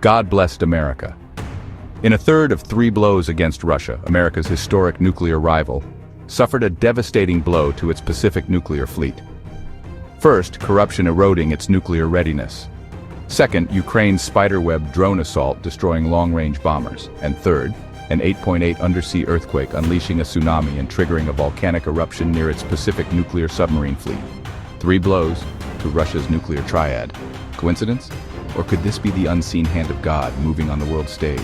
God blessed America. In a third of 3 blows against Russia, America's historic nuclear rival suffered a devastating blow to its Pacific nuclear fleet. First, corruption eroding its nuclear readiness. Second, Ukraine's Spiderweb drone assault destroying long-range bombers. And third, an 8.8 undersea earthquake unleashing a tsunami and triggering a volcanic eruption near its Pacific nuclear submarine fleet. 3 blows to Russia's nuclear triad. Coincidence? Or could this be the unseen hand of God moving on the world stage?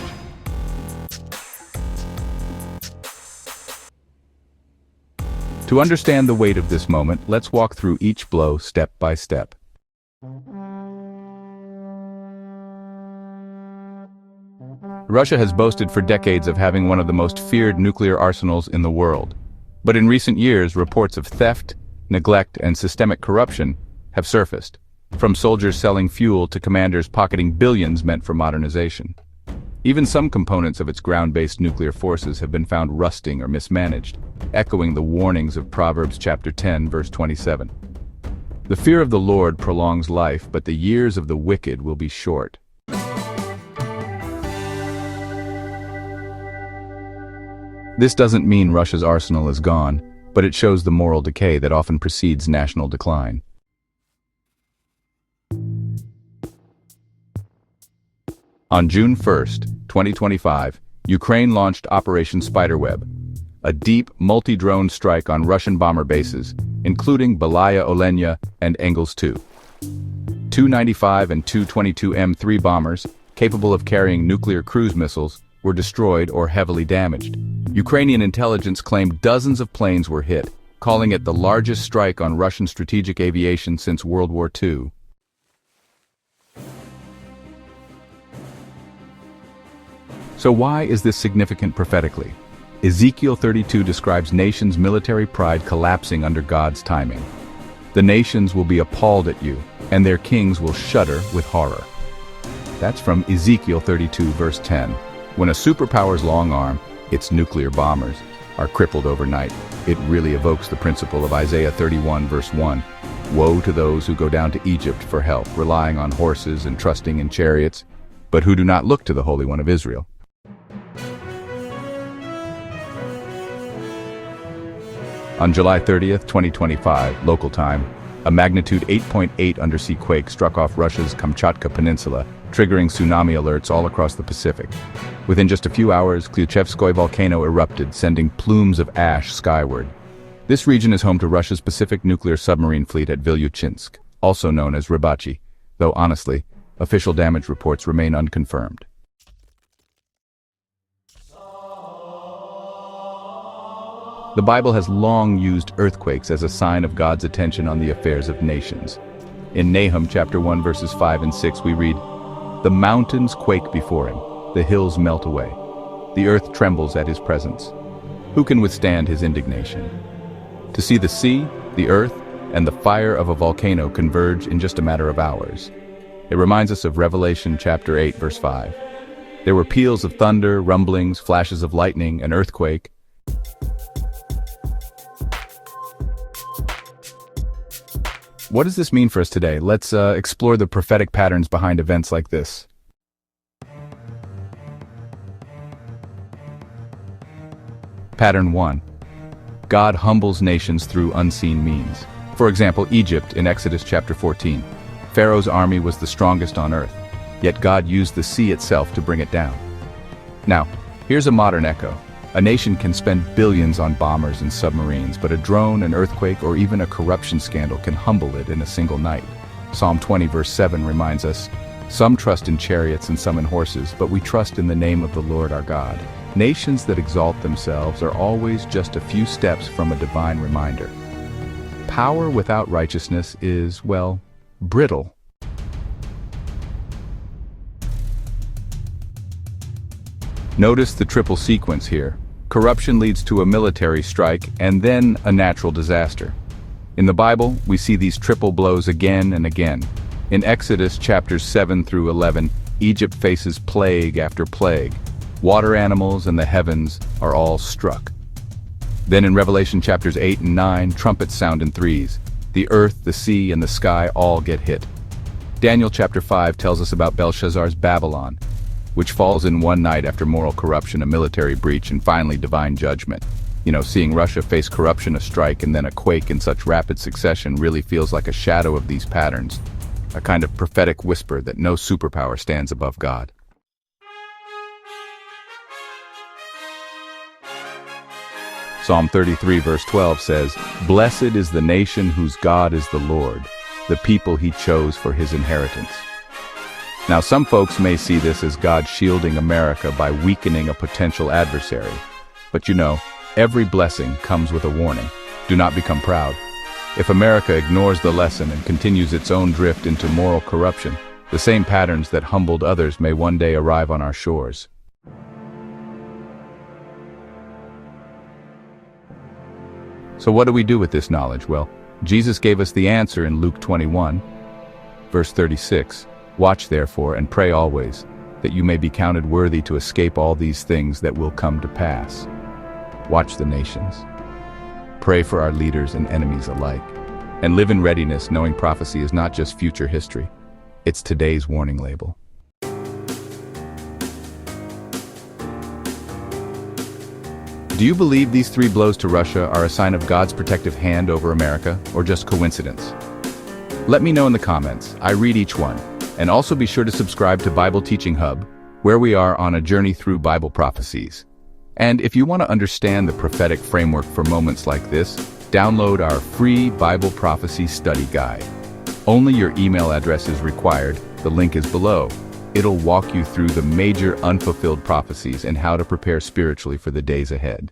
To understand the weight of this moment, let's walk through each blow step by step. Russia has boasted for decades of having one of the most feared nuclear arsenals in the world. But in recent years, reports of theft, neglect, and systemic corruption have surfaced, from soldiers selling fuel to commanders pocketing billions meant for modernization. Even some components of its ground-based nuclear forces have been found rusting or mismanaged, echoing the warnings of Proverbs chapter 10, verse 27. The fear of the Lord prolongs life, but the years of the wicked will be short. This doesn't mean Russia's arsenal is gone, but it shows the moral decay that often precedes national decline. On June 1, 2025, Ukraine launched Operation Spiderweb, a deep, multi-drone strike on Russian bomber bases, including Belaya Olenya and Engels 2. 295 and 222 M3 bombers, capable of carrying nuclear cruise missiles, were destroyed or heavily damaged. Ukrainian intelligence claimed dozens of planes were hit, calling it the largest strike on Russian strategic aviation since World War II. So why is this significant prophetically? Ezekiel 32 describes nations' military pride collapsing under God's timing. The nations will be appalled at you, and their kings will shudder with horror. That's from Ezekiel 32 verse 10. When a superpower's long arm, its nuclear bombers, are crippled overnight, it really evokes the principle of Isaiah 31 verse 1. Woe to those who go down to Egypt for help, relying on horses and trusting in chariots, but who do not look to the Holy One of Israel. On July 30th, 2025, local time, a magnitude 8.8 undersea quake struck off Russia's Kamchatka Peninsula, triggering tsunami alerts all across the Pacific. Within just a few hours, Vilyuchinsk volcano erupted, sending plumes of ash skyward. This region is home to Russia's Pacific nuclear submarine fleet at Vilyuchinsk, also known as Rybachiy, though honestly, official damage reports remain unconfirmed. The Bible has long used earthquakes as a sign of God's attention on the affairs of nations. In Nahum chapter 1 verses 5 and 6 we read, "The mountains quake before him, the hills melt away. The earth trembles at his presence. Who can withstand his indignation?" To see the sea, the earth, and the fire of a volcano converge in just a matter of hours. It reminds us of Revelation chapter 8 verse 5. There were peals of thunder, rumblings, flashes of lightning, an earthquake. What does this mean for us today? Let's explore the prophetic patterns behind events like this. Pattern 1. God humbles nations through unseen means. For example, Egypt in Exodus chapter 14. Pharaoh's army was the strongest on earth, yet God used the sea itself to bring it down. Now, here's a modern echo. A nation can spend billions on bombers and submarines, but a drone, an earthquake, or even a corruption scandal can humble it in a single night. Psalm 20 verse 7 reminds us, "Some trust in chariots and some in horses, but we trust in the name of the Lord our God." Nations that exalt themselves are always just a few steps from a divine reminder. Power without righteousness is, well, brittle. Notice the triple sequence here. Corruption leads to a military strike and then a natural disaster. In the Bible, we see these triple blows again and again. In Exodus chapters 7 through 11, Egypt faces plague after plague. Water animals and the heavens are all struck. Then in Revelation chapters 8 and 9, trumpets sound in threes. The earth, the sea, and the sky all get hit. Daniel chapter 5 tells us about Belshazzar's Babylon, which falls in one night after moral corruption, a military breach, and finally divine judgment. Seeing Russia face corruption, a strike, and then a quake in such rapid succession really feels like a shadow of these patterns, a kind of prophetic whisper that no superpower stands above God. Psalm 33 verse 12 says, "Blessed is the nation whose God is the Lord, the people he chose for his inheritance." Now some folks may see this as God shielding America by weakening a potential adversary. But every blessing comes with a warning. Do not become proud. If America ignores the lesson and continues its own drift into moral corruption, the same patterns that humbled others may one day arrive on our shores. So what do we do with this knowledge? Well, Jesus gave us the answer in Luke 21, verse 36. "Watch therefore and pray always, that you may be counted worthy to escape all these things that will come to pass." Watch the nations. Pray for our leaders and enemies alike. And live in readiness, knowing prophecy is not just future history. It's today's warning label. Do you believe these 3 blows to Russia are a sign of God's protective hand over America, or just coincidence? Let me know in the comments. I read each one. And also be sure to subscribe to Bible Teaching Hub, where we are on a journey through Bible prophecies. And if you want to understand the prophetic framework for moments like this, download our free Bible Prophecy Study Guide. Only your email address is required. The link is below. It'll walk you through the major unfulfilled prophecies and how to prepare spiritually for the days ahead.